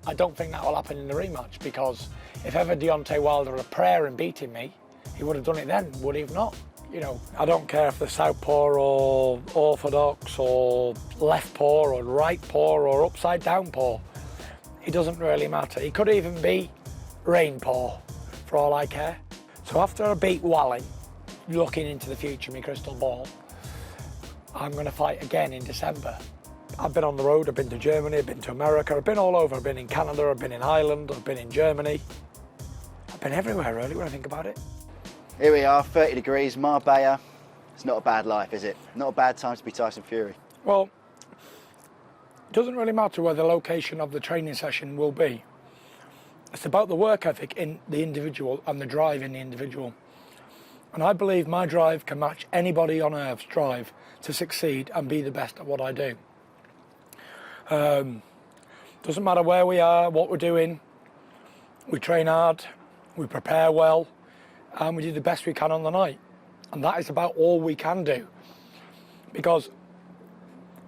I don't think that will happen in the rematch, because if ever Deontay Wilder had a prayer in beating me, he would have done it then, would he have not? You know, I don't care if they're southpaw or orthodox or left paw or right paw or upside down paw. It doesn't really matter. He could even be rain paw, for all I care. So after I beat Wallin, looking into the future, my crystal ball, I'm going to fight again in December. I've been on the road, I've been to Germany, I've been to America, I've been all over. I've been in Canada, I've been in Ireland, I've been in Germany. I've been everywhere really when I think about it. Here we are, 30 degrees, Marbella. It's not a bad life, is it? Not a bad time to be Tyson Fury. Well, it doesn't really matter where the location of the training session will be. It's about the work ethic in the individual and the drive in the individual. And I believe my drive can match anybody on earth's drive to succeed and be the best at what I do. Doesn't matter where we are, what we're doing. We train hard, we prepare well, and we do the best we can on the night. And that is about all we can do. Because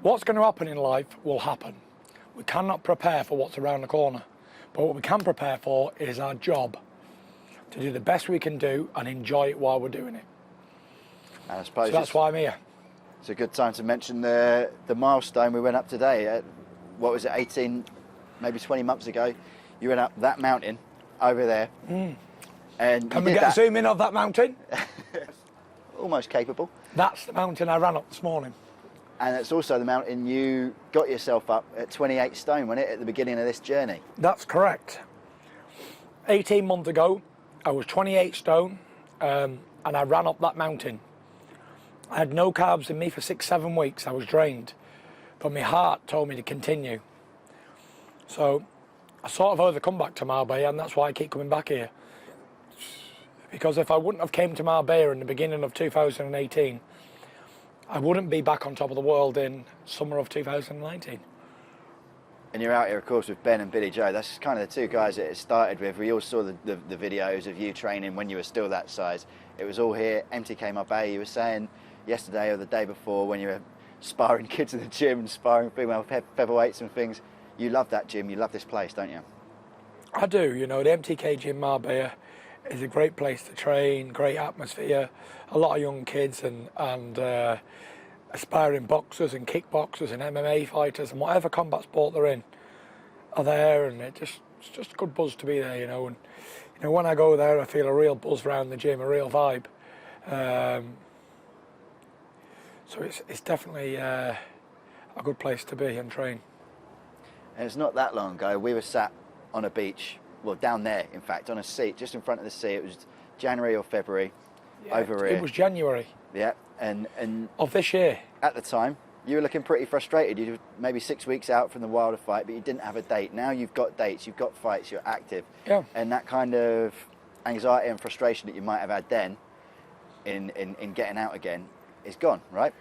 what's going to happen in life will happen. We cannot prepare for what's around the corner. But what we can prepare for is our job, to do the best we can do and enjoy it while we're doing it. And I suppose so that's why I'm here. It's a good time to mention the milestone we went up today. What was it, 18, maybe 20 months ago? You went up that mountain over there. And can we get a zoom in of that mountain? Almost capable. That's the mountain I ran up this morning. And it's also the mountain you got yourself up at 28 stone, wasn't it, at the beginning of this journey? That's correct. 18 months ago, I was 28 stone, and I ran up that mountain. I had no carbs in me for 6-7 weeks. I was drained, but my heart told me to continue. So I sort of owe the comeback to Marbella, and that's why I keep coming back here. Because if I wouldn't have came to Marbella in the beginning of 2018, I wouldn't be back on top of the world in summer of 2019. And you're out here, of course, with Ben and Billy Joe. That's kind of the two guys that it started with. We all saw the videos of you training when you were still that size. It was all here, MTK Marbella. You were saying yesterday or the day before when you were sparring kids in the gym and sparring female featherweights and things, you love that gym, you love this place, don't you? I do. You know, the MTK Gym Marbella is a great place to train, great atmosphere, a lot of young kids and aspiring boxers and kickboxers and MMA fighters and whatever combat sport they're in are there, and it's just a good buzz to be there, you know. And you know, when I go there, I feel a real buzz around the gym, a real vibe. So it's definitely a good place to be and train. And it's not that long ago, we were sat on a beach, well, down there, in fact, on a seat, just in front of the sea. It was January or February, over here. It was January. Yeah, and of this year. At the time, you were looking pretty frustrated. You were maybe 6 weeks out from the Wilder fight, but you didn't have a date. Now you've got dates, you've got fights, you're active. Yeah. And that kind of anxiety and frustration that you might have had then in getting out again is gone, right?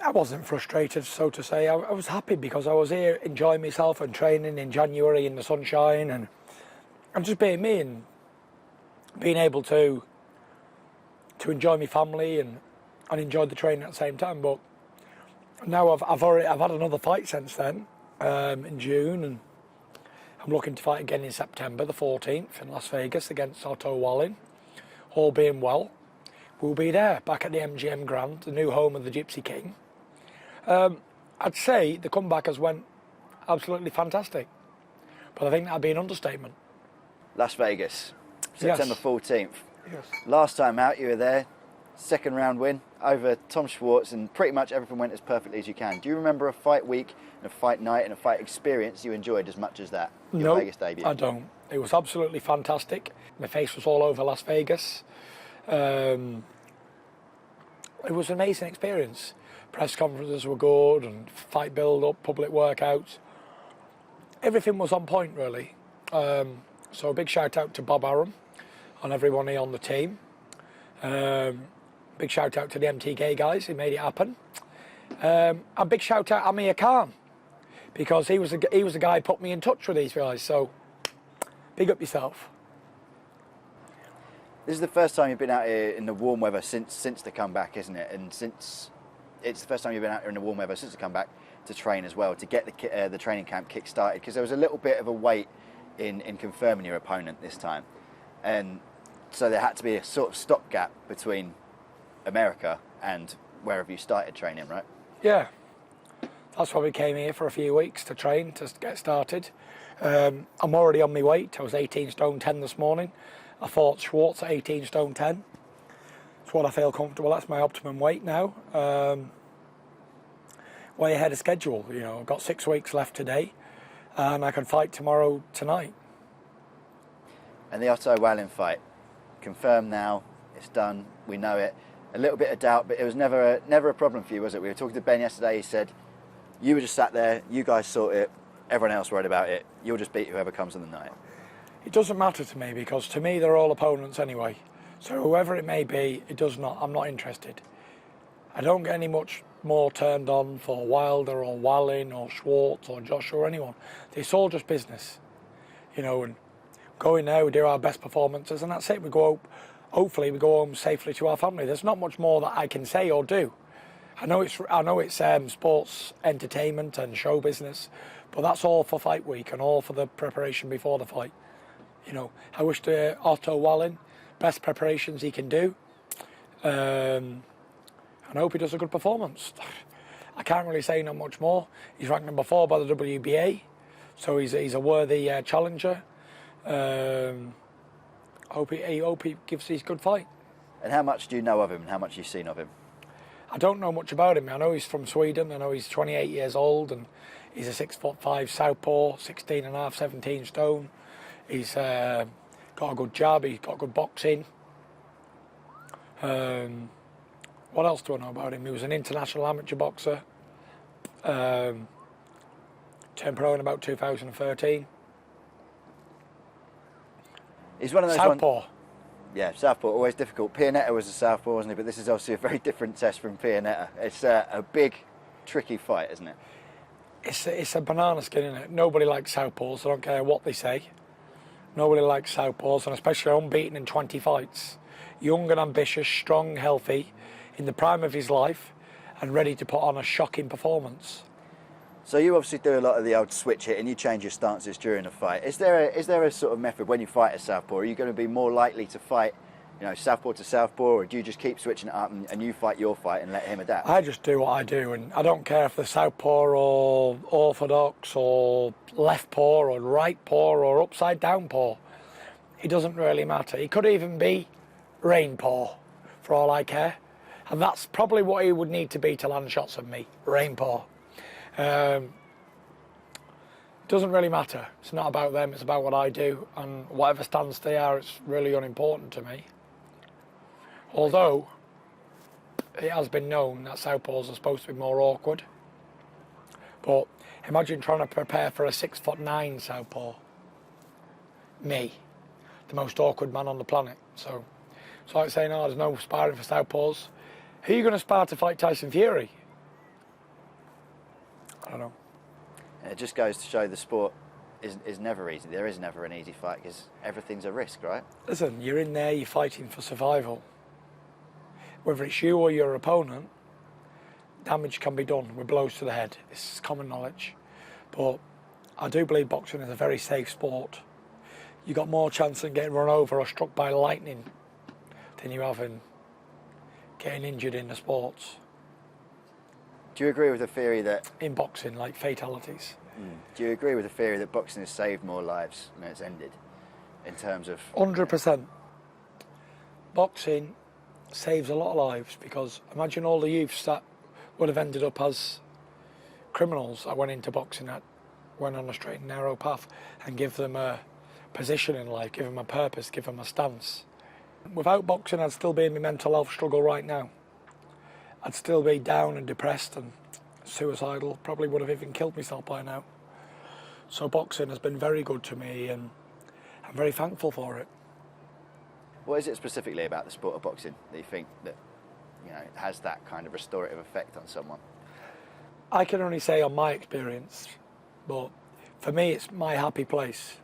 I wasn't frustrated, so to say. I was happy because I was here enjoying myself and training in January in the sunshine and just being me and being able to enjoy my family and enjoy the training at the same time. But now I've had another fight since then in June, and I'm looking to fight again in September the 14th in Las Vegas against Otto Wallin. All being well, we'll be there back at the MGM Grand, the new home of the Gypsy King. I'd say the comeback has went absolutely fantastic, but I think that'd be an understatement. Las Vegas, September 14th. Yes. Last time out, you were there, second round win over Tom Schwartz, and pretty much everything went as perfectly as you can. Do you remember a fight week and a fight night and a fight experience you enjoyed as much as that? Your Vegas debut? I don't. It was absolutely fantastic. My face was all over Las Vegas. It was an amazing experience. Press conferences were good and fight build-up, public workouts. Everything was on point, really. So a big shout-out to Bob Arum and everyone here on the team. Big shout-out to the MTK guys who made it happen. A big shout-out to Amir Khan, because he was the guy who put me in touch with these guys. So big up yourself. This is the first time you've been out here in the warm weather since the comeback, isn't it? And since it's the first time you've been out here in the warm weather since the comeback, to train as well, to get the training camp kick-started? Because there was a little bit of a wait in confirming your opponent this time. And so there had to be a sort of stopgap between America and wherever you started training, right? Yeah. That's why we came here for a few weeks to train, to get started. I'm already on my weight. I was 18 stone 10 this morning. I fought Schwartz at 18 stone 10. It's what I feel comfortable. That's my optimum weight now. Way ahead of schedule. You know, I've got 6 weeks left today, and I can fight tomorrow tonight. And the Otto Wallin fight, confirmed now. It's done. We know it. A little bit of doubt, but it was never a problem for you, was it? We were talking to Ben yesterday. He said you were just sat there. You guys sort it. Everyone else worried about it. You'll just beat whoever comes in the night. It doesn't matter to me, because to me they're all opponents anyway. So whoever it may be, I'm not interested. I don't get any much more turned on for Wilder or Wallin or Schwartz or Joshua or anyone. It's all just business, you know. And go in there, we do our best performances, and that's it. We go, hopefully, we go home safely to our family. There's not much more that I can say or do. I know it's sports entertainment and show business, but that's all for fight week and all for the preparation before the fight. You know, I wish to Otto Wallin best preparations he can do, and I hope he does a good performance. I can't really say not much more. He's ranked number 4 by the WBA, so he's a worthy challenger. I hope he gives his good fight. And how much do you know of him and how much you've seen of him? I don't know much about him. I know he's from Sweden. I know he's 28 years old, and he's a 6'5" southpaw, 16 and a half, 17 stone. He's got a good jab. He's got good boxing. What else do I know about him? He was an international amateur boxer. Turned pro in about 2013. He's one of those southpaw. Yeah, southpaw, always difficult. Pianetta was a southpaw, wasn't he? But this is obviously a very different test from Pianetta. It's a big, tricky fight, isn't it? It's a banana skin, isn't it? Nobody likes southpaws. I don't care what they say. Nobody likes southpaws, and especially unbeaten in 20 fights. Young and ambitious, strong, healthy, in the prime of his life, and ready to put on a shocking performance. So you obviously do a lot of the old switch hit, and you change your stances during a fight. Is there a sort of method when you fight a southpaw? Are you going to be more likely to fight, you know, southpaw to southpaw, or do you just keep switching it up and you fight your fight and let him adapt? I just do what I do, and I don't care if they're southpaw or orthodox or left paw or right paw or upside down paw. It doesn't really matter. He could even be rain paw, for all I care. And that's probably what he would need to be to land shots at me, rain paw. Doesn't really matter. It's not about them, it's about what I do, and whatever stance they are, it's really unimportant to me. Although it has been known that southpaws are supposed to be more awkward, but imagine trying to prepare for a 6'9" southpaw. Me, the most awkward man on the planet. So it's like saying, oh, there's no sparring for southpaws. Who are you going to spar to fight Tyson Fury? I don't know. It just goes to show the sport is never easy. There is never an easy fight because everything's a risk, right? Listen, you're in there, you're fighting for survival. Whether it's you or your opponent, damage can be done with blows to the head. It's common knowledge. But I do believe boxing is a very safe sport. You got more chance of getting run over or struck by lightning than you have in getting injured in the sports. Do you agree with the theory that... In boxing, like fatalities. Do you agree with the theory that boxing has saved more lives than it's ended, in terms of... 100%. Boxing saves a lot of lives, because imagine all the youths that would have ended up as criminals that went into boxing, that went on a straight and narrow path, and give them a position in life, give them a purpose, give them a stance. Without boxing, I'd still be in my mental health struggle right now. I'd still be down and depressed and suicidal, probably would have even killed myself by now. So boxing has been very good to me, and I'm very thankful for it. What is it specifically about the sport of boxing that you think that, you know, has that kind of restorative effect on someone? I can only say on my experience, but for me it's my happy place.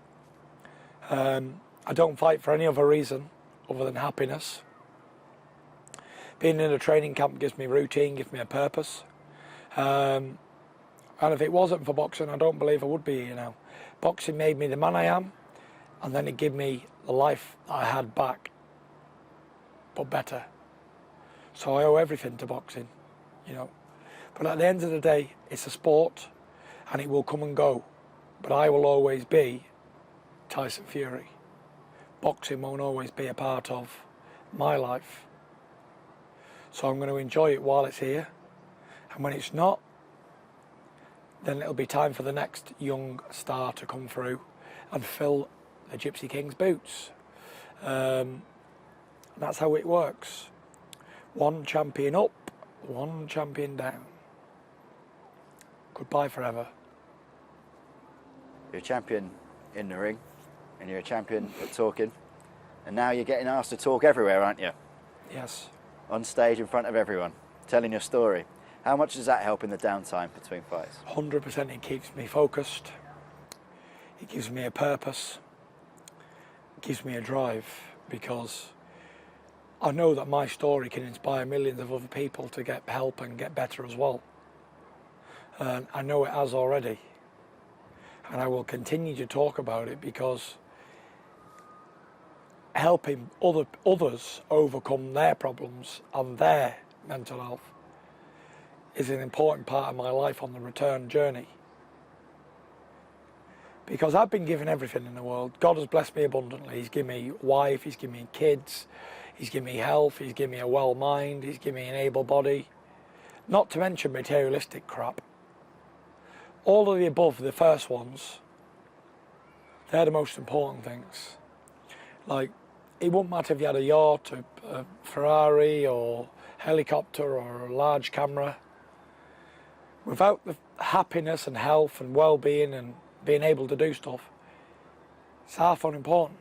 I don't fight for any other reason other than happiness. Being in a training camp gives me routine, gives me a purpose. And if it wasn't for boxing, I don't believe I would be here now. Boxing made me the man I am, and then it gave me the life I had back, but better. So I owe everything to boxing, you know. But at the end of the day, it's a sport, and it will come and go. But I will always be Tyson Fury. Boxing won't always be a part of my life. So I'm going to enjoy it while it's here. And when it's not, then it'll be time for the next young star to come through and fill the Gypsy King's boots. And that's how it works. One champion up, one champion down. Goodbye forever. You're a champion in the ring, and you're a champion at talking, and now you're getting asked to talk everywhere, aren't you? Yes. On stage in front of everyone, telling your story. How much does that help in the downtime between fights? 100%. It keeps me focused. It gives me a purpose. It gives me a drive, because I know that my story can inspire millions of other people to get help and get better as well. And I know it has already. And I will continue to talk about it, because helping others overcome their problems and their mental health is an important part of my life on the return journey. Because I've been given everything in the world. God has blessed me abundantly. He's given me a wife, He's given me kids, He's given me health, He's given me a well mind, He's given me an able body. Not to mention materialistic crap. All of the above, the first ones, they're the most important things. Like, it wouldn't matter if you had a yacht, a Ferrari, or helicopter, or a large camera. Without the happiness and health and well-being and being able to do stuff, it's half unimportant.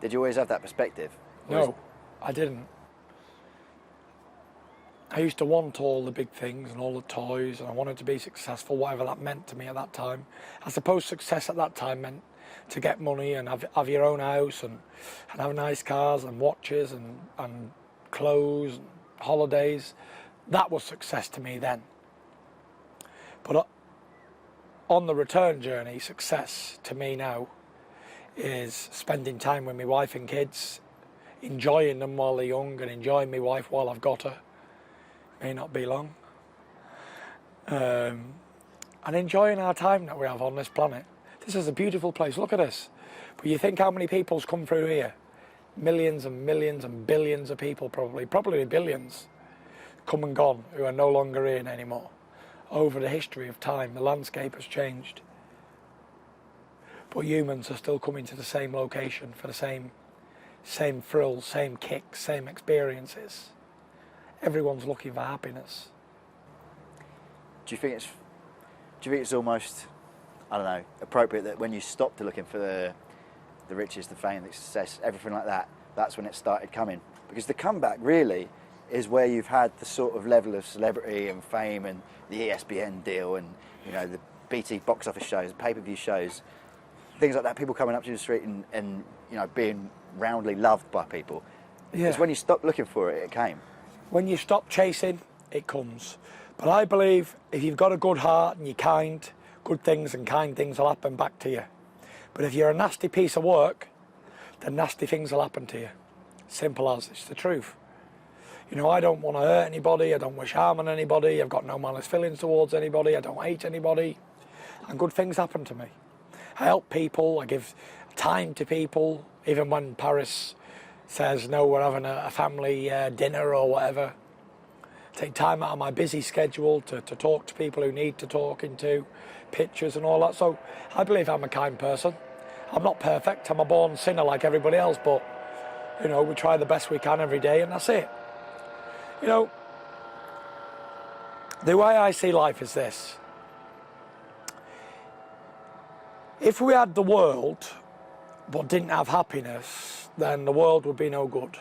Did you always have that perspective? No, I didn't. I used to want all the big things and all the toys, and I wanted to be successful, whatever that meant to me at that time. I suppose success at that time meant to get money and have your own house and have nice cars and watches and clothes and holidays. That was success to me then. But on the return journey, success to me now is spending time with my wife and kids, enjoying them while they're young, and enjoying my wife while I've got her. May not be long. And enjoying our time that we have on this planet. This is a beautiful place. Look at this. But you think how many people's come through here? Millions and millions and billions of people, probably billions, come and gone, who are no longer here anymore. Over the history of time, the landscape has changed. But humans are still coming to the same location for the same thrills, same kicks, same experiences. Everyone's looking for happiness. Do you think it's almost, I don't know, appropriate that when you stopped looking for the riches, the fame, the success, everything like that, that's when it started coming? Because the comeback really is where you've had the sort of level of celebrity and fame and the ESPN deal and, you know, the BT box office shows, pay-per-view shows, things like that, people coming up to the street and you know, being roundly loved by people. Yeah. It's when you stopped looking for it, it came. When you stop chasing, it comes. But I believe if you've got a good heart and you're kind, good things and kind things will happen back to you. But if you're a nasty piece of work, then nasty things will happen to you. Simple as, it's the truth. You know, I don't want to hurt anybody, I don't wish harm on anybody, I've got no malice feelings towards anybody, I don't hate anybody, and good things happen to me. I help people, I give time to people, even when Paris says, no, we're having a family dinner or whatever. Take time out of my busy schedule to talk to people who need to talking to, pictures and all that. So I believe I'm a kind person. I'm not perfect, I'm a born sinner like everybody else, but, you know, we try the best we can every day, and that's it. You know, the way I see life is this. If we had the world but didn't have happiness, then the world would be no good.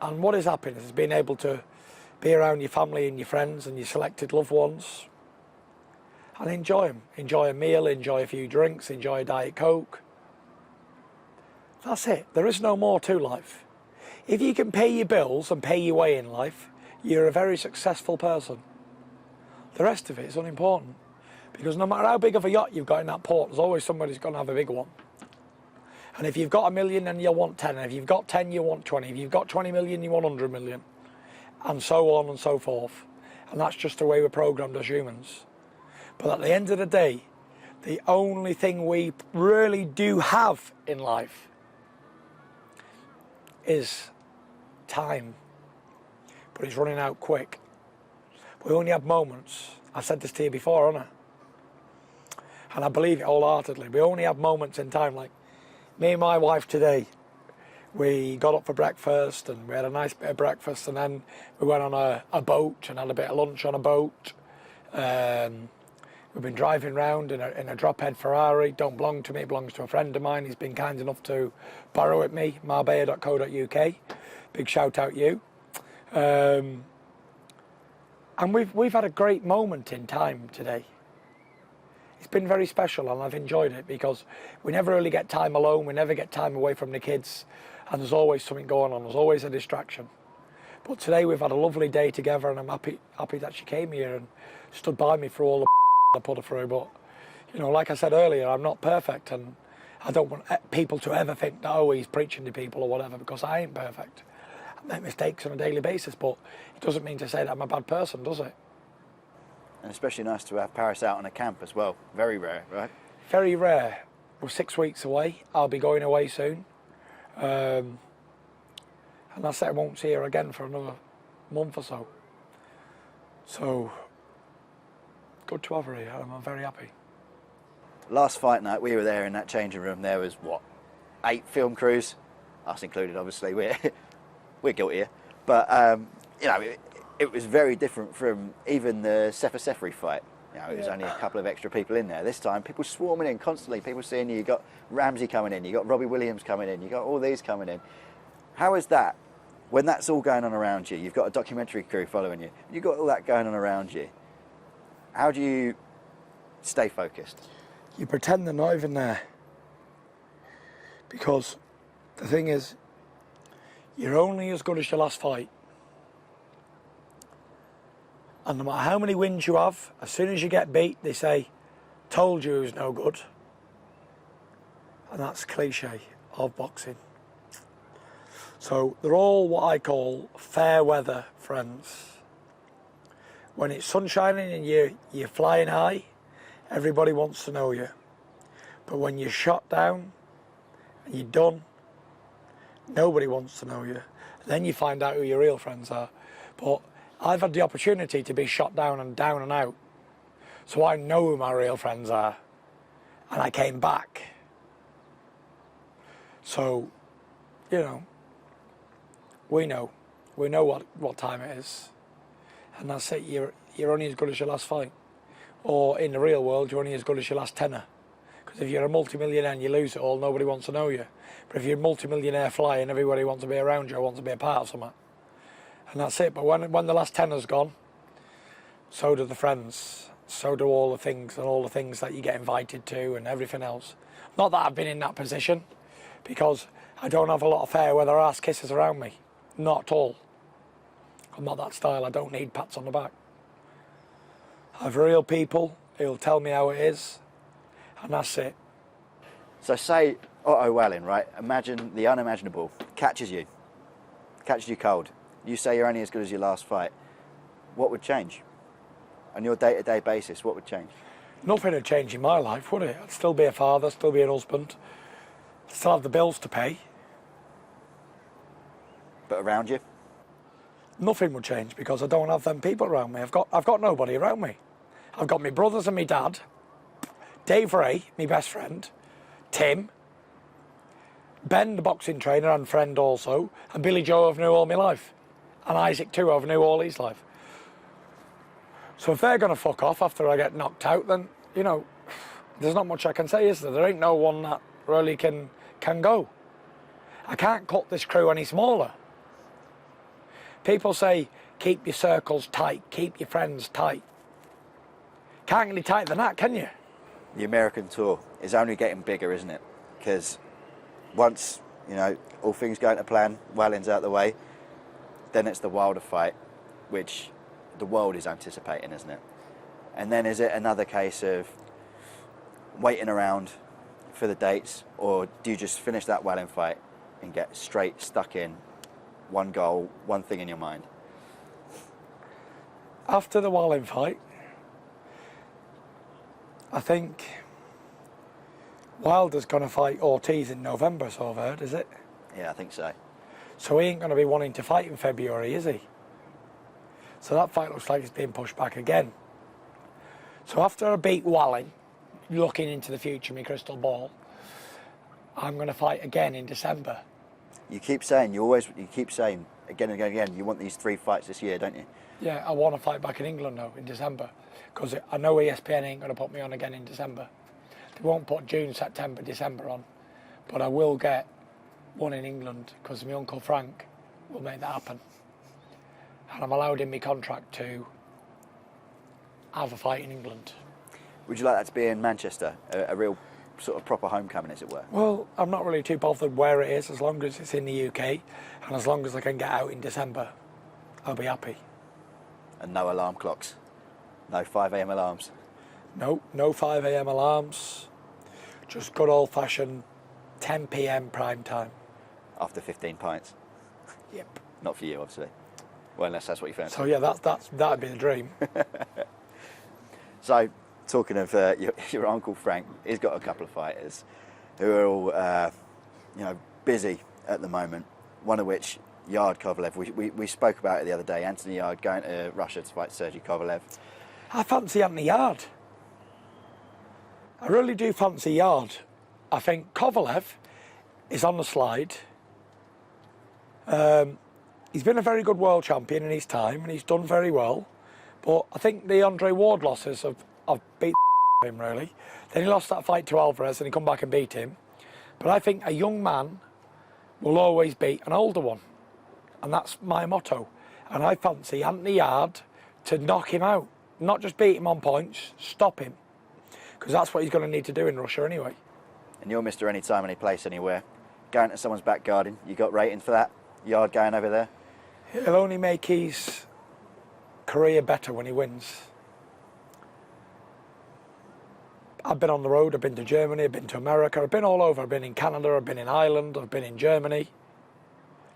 And what is happiness? It's being able to be around your family and your friends and your selected loved ones and enjoy them. Enjoy a meal, enjoy a few drinks, enjoy a Diet Coke. That's it. There is no more to life. If you can pay your bills and pay your way in life, you're a very successful person. The rest of it is unimportant. Because no matter how big of a yacht you've got in that port, there's always somebody who's going to have a bigger one. And if you've got 1 million, then you'll want 10. And if you've got 10, you want 20. If you've got 20 million, you want 100 million. And so on and so forth. And that's just the way we're programmed as humans. But at the end of the day, the only thing we really do have in life is time. But it's running out quick. We only have moments. I said this to you before, haven't I? And I believe it wholeheartedly. We only have moments in time. Like me and my wife today, we got up for breakfast and we had a nice bit of breakfast, and then we went on a boat and had a bit of lunch on a boat. We've been driving around in a drop-head Ferrari. Don't belong to me, it belongs to a friend of mine. He's been kind enough to borrow it me, marbella.co.uk. Big shout out you. And we've had a great moment in time today. It's been very special and I've enjoyed it because we never really get time alone, we never get time away from the kids, and there's always something going on, there's always a distraction. But today we've had a lovely day together and I'm happy that she came here and stood by me for all the I put her through. But, you know, like I said earlier, I'm not perfect and I don't want people to ever think that, oh, he's preaching to people or whatever, because I ain't perfect. I make mistakes on a daily basis, but it doesn't mean to say that I'm a bad person, does it? And especially nice to have Paris out on a camp as well. Very rare, right? Very rare. We're 6 weeks away. I'll be going away soon. And I said I won't see her again for another month or so. So, good to have her here. I'm very happy. Last fight night, we were there in that changing room. There was, what, 8 film crews? Us included, obviously. We're guilty here. But, you know, it was very different from even the Sefer fight. You know, it was only a couple of extra people in there. This time, people swarming in constantly. People seeing you. You got Ramsey coming in. You got Robbie Williams coming in. You got all these coming in. How is that when that's all going on around you? You've got a documentary crew following you. You've got all that going on around you. How do you stay focused? You pretend they're not even there. Because the thing is, you're only as good as your last fight. And no matter how many wins you have, as soon as you get beat, they say, told you it was no good. And that's cliche of boxing. So they're all what I call fair weather friends. When it's sun shining and you're flying high, everybody wants to know you. But when you're shot down and you're done, nobody wants to know you. Then you find out who your real friends are. But I've had the opportunity to be shot down and out. So I know who my real friends are. And I came back. So, you know, we know what time it is. And that's it, you're only as good as your last fight. Or in the real world, you're only as good as your last tenner. Because if you're a multi-millionaire and you lose it all, nobody wants to know you. But if you're a multi-millionaire flying, everybody wants to be around you, wants to be a part of something. And that's it. But when the last tenner's gone, so do the friends. So do all the things and all the things that you get invited to and everything else. Not that I've been in that position, because I don't have a lot of fair weather ass kisses around me. Not at all. I'm not that style. I don't need pats on the back. I have real people who'll tell me how it is, and that's it. So say Otto Wallin, right? Imagine the unimaginable catches you cold. You say you're only as good as your last fight. What would change? On your day-to-day basis, what would change? Nothing would change in my life, would it? I'd still be a father, still be an husband, still have the bills to pay. But around you? Nothing would change because I don't have them people around me. I've got nobody around me. I've got my brothers and my dad, Dave Ray, my best friend, Tim, Ben, the boxing trainer and friend also, and Billy Joe I've knew all my life. And Isaac too, I've knew all his life. So if they're going to fuck off after I get knocked out, then, you know, there's not much I can say, is there? There ain't no one that really can go. I can't cut this crew any smaller. People say, keep your circles tight, keep your friends tight. Can't get any tighter than that, can you? The American tour is only getting bigger, isn't it? Because once, you know, all things go to plan, Wallin's out the way, then it's the Wilder fight, which the world is anticipating, isn't it? And then is it another case of waiting around for the dates, or do you just finish that Wallin fight and get straight stuck in one goal, one thing in your mind? After the Wallin fight, I think Wilder's going to fight Ortiz in November, so I've heard, is it? Yeah, I think so. So he ain't going to be wanting to fight in February, is he? So that fight looks like it's being pushed back again. So after I beat Wallin, looking into the future, my crystal ball, I'm going to fight again in December. You keep saying again and again, you want these 3 fights this year, don't you? Yeah, I want to fight back in England now in December, because I know ESPN ain't going to put me on again in December. They won't put June, September, December on, but I will get one in England because my Uncle Frank will make that happen. And I'm allowed in my contract to have a fight in England. Would you like that to be in Manchester, a real sort of proper homecoming, as it were? Well, I'm not really too bothered where it is, as long as it's in the UK, and as long as I can get out in December, I'll be happy. And no alarm clocks? No 5 a.m. alarms? No 5 a.m. alarms, just good old-fashioned 10 p.m. prime time. After 15 pints? Yep. Not for you, obviously. Well, unless that's what you fancy. So yeah, that'd be the dream. So, talking of your Uncle Frank, he's got a couple of fighters who are all, busy at the moment. One of which, Yard Kovalev. We spoke about it the other day. Anthony Yard going to Russia to fight Sergey Kovalev. I fancy Anthony Yard. I really do fancy Yard. I think Kovalev is on the slide. He's been a very good world champion in his time, and he's done very well. But I think the Andre Ward losses have beat him, really. Then he lost that fight to Alvarez, and he come back and beat him. But I think a young man will always beat an older one. And that's my motto. And I fancy Anthony Yard to knock him out. Not just beat him on points, stop him. Because that's what he's going to need to do in Russia anyway. And you're Mr. Anytime, Any Place, Anywhere. Going to someone's back garden, you got ratings for that? Yard going over there? He'll only make his career better when he wins. I've been on the road, I've been to Germany, I've been to America, I've been all over. I've been in Canada, I've been in Ireland, I've been in Germany.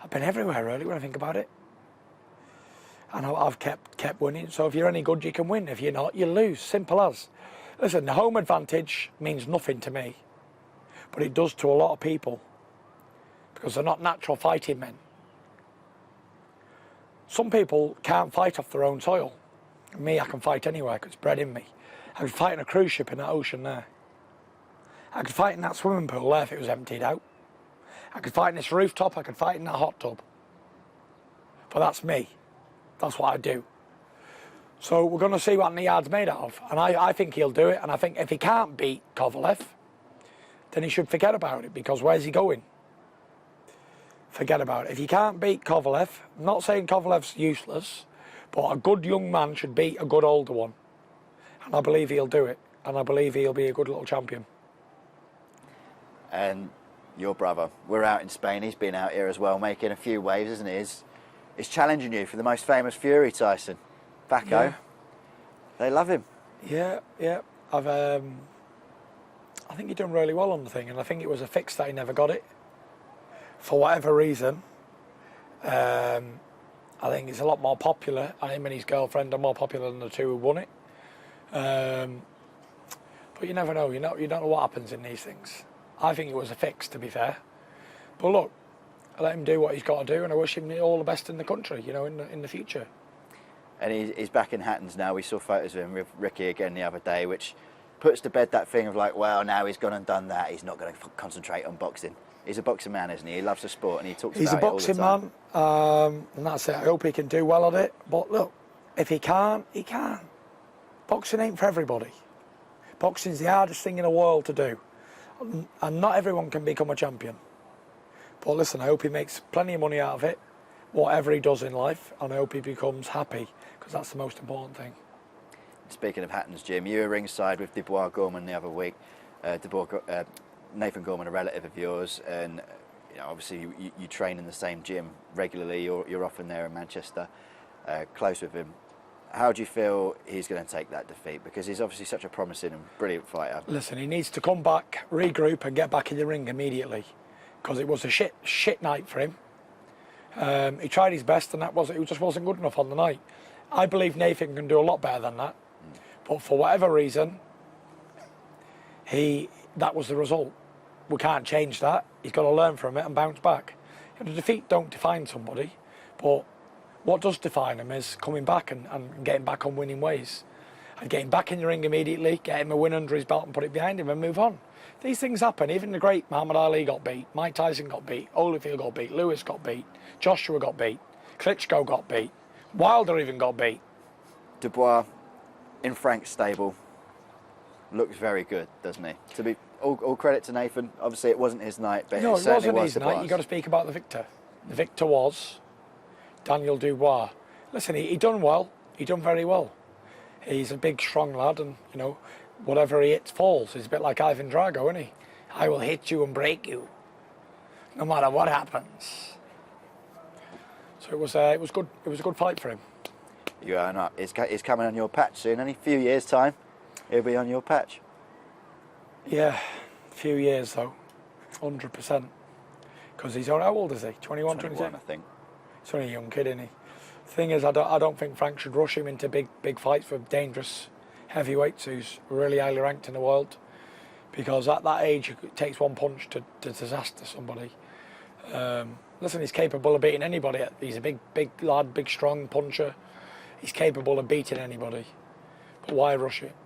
I've been everywhere, really, when I think about it. And I've kept winning. So if you're any good, you can win. If you're not, you lose. Simple as. Listen, the home advantage means nothing to me. But it does to a lot of people. Because they're not natural fighting men. Some people can't fight off their own soil. Me, I can fight anywhere because it's bred in me. I could fight in a cruise ship in that ocean there. I could fight in that swimming pool there if it was emptied out. I could fight in this rooftop, I could fight in that hot tub. But that's me. That's what I do. So we're going to see what Anthony Yard's made out of. And I think he'll do it. And I think if he can't beat Kovalev, then he should forget about it, because where's he going? Forget about it. If he can't beat Kovalev, I'm not saying Kovalev's useless, but a good young man should beat a good older one. And I believe he'll do it. And I believe he'll be a good little champion. And your brother, we're out in Spain, he's been out here as well, making a few waves, isn't he? He's challenging you for the most famous Fury, Tyson. Bacco. Yeah. They love him. Yeah. I think he done really well on the thing, and I think it was a fix that he never got it. For whatever reason. I think he's a lot more popular, and him and his girlfriend are more popular than the two who won it. But you never know, you don't know what happens in these things. I think it was a fix, to be fair. But look, I let him do what he's got to do, and I wish him all the best in the country, in the future. And he's back in Hattons now. We saw photos of him with Ricky again the other day, which puts to bed that thing of like, well, now he's gone and done that. He's not going to concentrate on boxing. He's a boxing man, isn't he? He loves the sport, and he talks about it all the time. He's a boxing man, and that's it. I hope he can do well at it. But look, if he can't, he can't. Boxing ain't for everybody. Boxing's the hardest thing in the world to do. And not everyone can become a champion. But listen, I hope he makes plenty of money out of it, whatever he does in life, and I hope he becomes happy, because that's the most important thing. Speaking of Hattons, Jim, you were ringside with Dubois Gorman the other week. Nathan Gorman, a relative of yours, and obviously you train in the same gym regularly. You're often there in Manchester, close with him. How do you feel he's going to take that defeat? Because he's obviously such a promising and brilliant fighter. Listen, he needs to come back, regroup, and get back in the ring immediately, because it was a shit night for him. He tried his best, and it just wasn't good enough on the night. I believe Nathan can do a lot better than that, but for whatever reason, that was the result. We can't change that. He's got to learn from it and bounce back. The defeat don't define somebody, but what does define him is coming back and getting back on winning ways. And getting back in the ring immediately, get him a win under his belt and put it behind him and move on. These things happen. Even the great Muhammad Ali got beat, Mike Tyson got beat, Holyfield got beat, Lewis got beat, Joshua got beat, Klitschko got beat, Wilder even got beat. Dubois, in Frank's stable, looks very good, doesn't he? To be all credit to Nathan. Obviously, it wasn't his night, but No, it certainly wasn't was his night. Dubois. You got to speak about the victor. The victor was Daniel Dubois. Listen, he done well. He done very well. He's a big, strong lad, and you know, whatever he hits falls. He's a bit like Ivan Drago, isn't he? I will hit you and break you, no matter what happens. So it was good. It was a good fight for him. You are not. He's coming on your patch soon. Only a few years' time, he'll be on your patch. Yeah, a few years though, 100%. Because he's how old is he? 21, 22? I think. He's only a young kid, isn't he? The thing is, I don't think Frank should rush him into big fights with dangerous heavyweights who's really highly ranked in the world, because at that age it takes one punch to disaster somebody. Listen, he's capable of beating anybody. He's a big lad, big strong puncher. He's capable of beating anybody. But why rush it?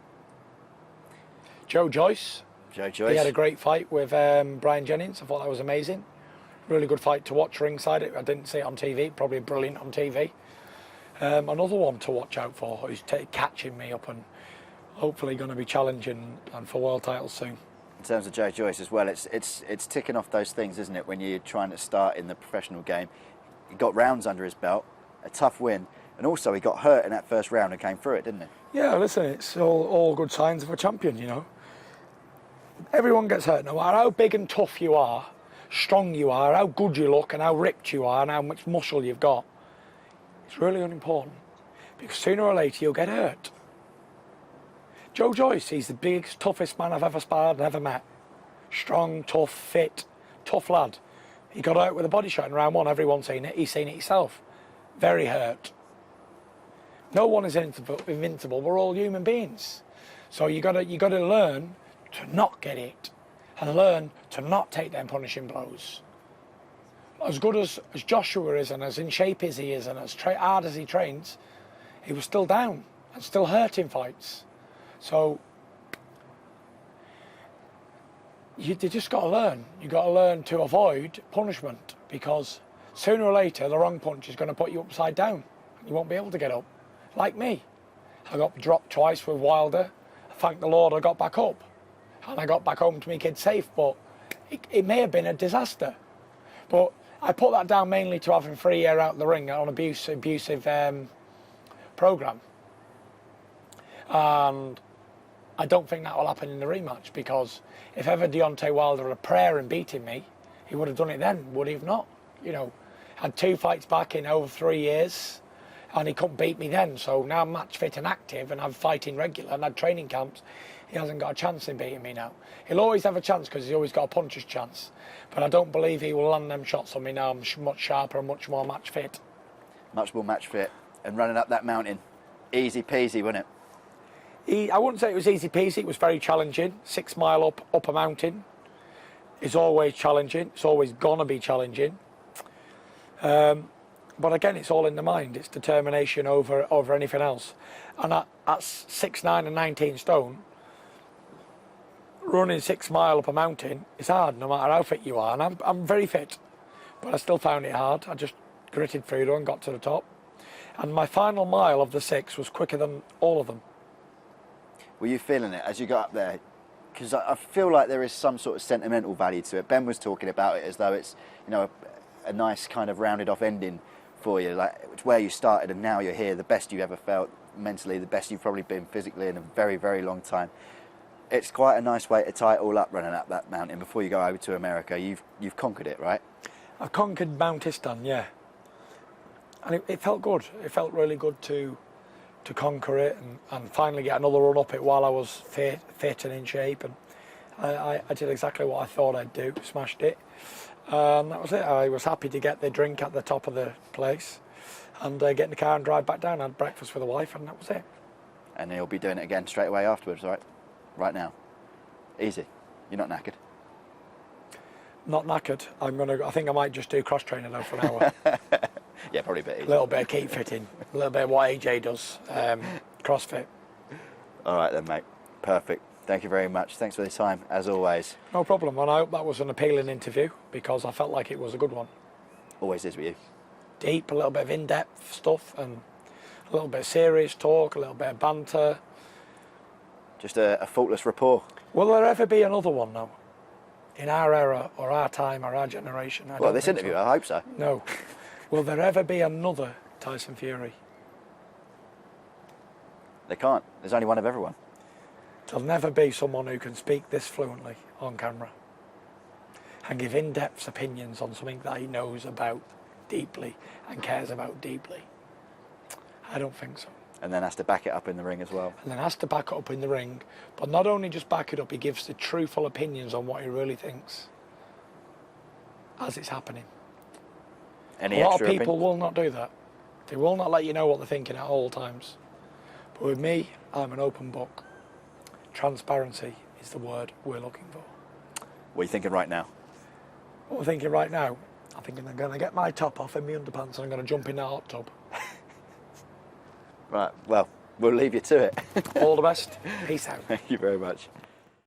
Joe Joyce. He had a great fight with Brian Jennings. I thought that was amazing. Really good fight to watch ringside. I didn't see it on TV. Probably brilliant on TV. Another one to watch out for who's catching me up and hopefully going to be challenging and for world titles soon. In terms of Joe Joyce as well, it's ticking off those things, isn't it? When you're trying to start in the professional game, he got rounds under his belt, a tough win, and also he got hurt in that first round and came through it, didn't he? Yeah, listen, it's all good signs of a champion, you know. Everyone gets hurt, no matter how big and tough you are, strong you are, how good you look and how ripped you are and how much muscle you've got. It's really unimportant, because sooner or later you'll get hurt. Joe Joyce, he's the biggest, toughest man I've ever sparred and ever met. Strong, tough, fit, tough lad. He got out with a body shot in round one. Everyone's seen it. He's seen it himself. Very hurt. No one is invincible. We're all human beings. So you got to learn to not get it and learn to not take them punishing blows. As good as Joshua is and as in shape as he is and as hard as he trains, he was still down and still hurt in fights. So you just got to learn. You got to learn to avoid punishment, because sooner or later the wrong punch is going to put you upside down. You won't be able to get up. Like me, I got dropped twice with Wilder. Thank the Lord I got back up, and I got back home to me kids safe. But it may have been a disaster. But I put that down mainly to having 3 years out of the ring on abusive program, and I don't think that will happen in the rematch, because if ever Deontay Wilder had a prayer in beating me, he would have done it then, would he have not? You know, had 2 fights back in over 3 years, and he couldn't beat me then. So now I'm match fit and active, and I'm fighting regular, and had training camps. He hasn't got a chance in beating me now. He'll always have a chance, because he's always got a puncher's chance. But I don't believe he will land them shots on me now. I'm much sharper and much more match fit. Much more match fit, and running up that mountain, easy peasy, wasn't it? I wouldn't say it was easy peasy. It was very challenging. 6 mile up a mountain is always challenging. It's always gonna be challenging. But again, it's all in the mind. It's determination over anything else. And at 6'9" and 19 stone, running 6 mile up a mountain is hard, no matter how fit you are. And I'm very fit, but I still found it hard. I just gritted through and got to the top. And my final mile of the 6 was quicker than all of them. Were you feeling it as you got up there? Because I feel like there is some sort of sentimental value to it. Ben was talking about it as though it's, you know, a nice kind of rounded off ending for you. Like, it's where you started and now you're here, the best you ever felt mentally, the best you've probably been physically in a very, very long time. It's quite a nice way to tie it all up, running up that mountain before you go over to America. You've conquered it, right? I've conquered Mount Istan, yeah. And it felt good. It felt really good to to conquer it and finally get another run up it while I was fit and in shape. And I did exactly what I thought I'd do, smashed it. That was it. I was happy to get the drink at the top of the place and get in the car and drive back down. I had breakfast with the wife, and that was it. And you'll be doing it again straight away afterwards, right? Right now. Easy. You're not knackered. Not knackered. I think I might just do cross training though for an hour. Yeah, probably a bit easy. A little bit of keep fitting, a little bit of what AJ does, CrossFit. All right then, mate. Perfect. Thank you very much. Thanks for the time, as always. No problem. And I hope that was an appealing interview because I felt like it was a good one. Always is with you. Deep, a little bit of in-depth stuff, and a little bit of serious talk, a little bit of banter. Just a faultless rapport. Will there ever be another one though? In our era or our time or our generation? Well, this interview, so. I hope so. No. Will there ever be another Tyson Fury? They can't. There's only one of everyone. There'll never be someone who can speak this fluently on camera and give in-depth opinions on something that he knows about deeply and cares about deeply. I don't think so. And then has to back it up in the ring as well. And then has to back it up in the ring, but not only just back it up, he gives the truthful opinions on what he really thinks as it's happening. Any A lot extra of people opinion? will not do that. They will not let you know what they're thinking at all times. But with me, I'm an open book. Transparency is the word we're looking for. What are you thinking right now? What we're thinking right now, I'm thinking I'm going to get my top off and my underpants and I'm going to jump in that hot tub. Right, well, we'll leave you to it. All the best. Peace out. Thank you very much.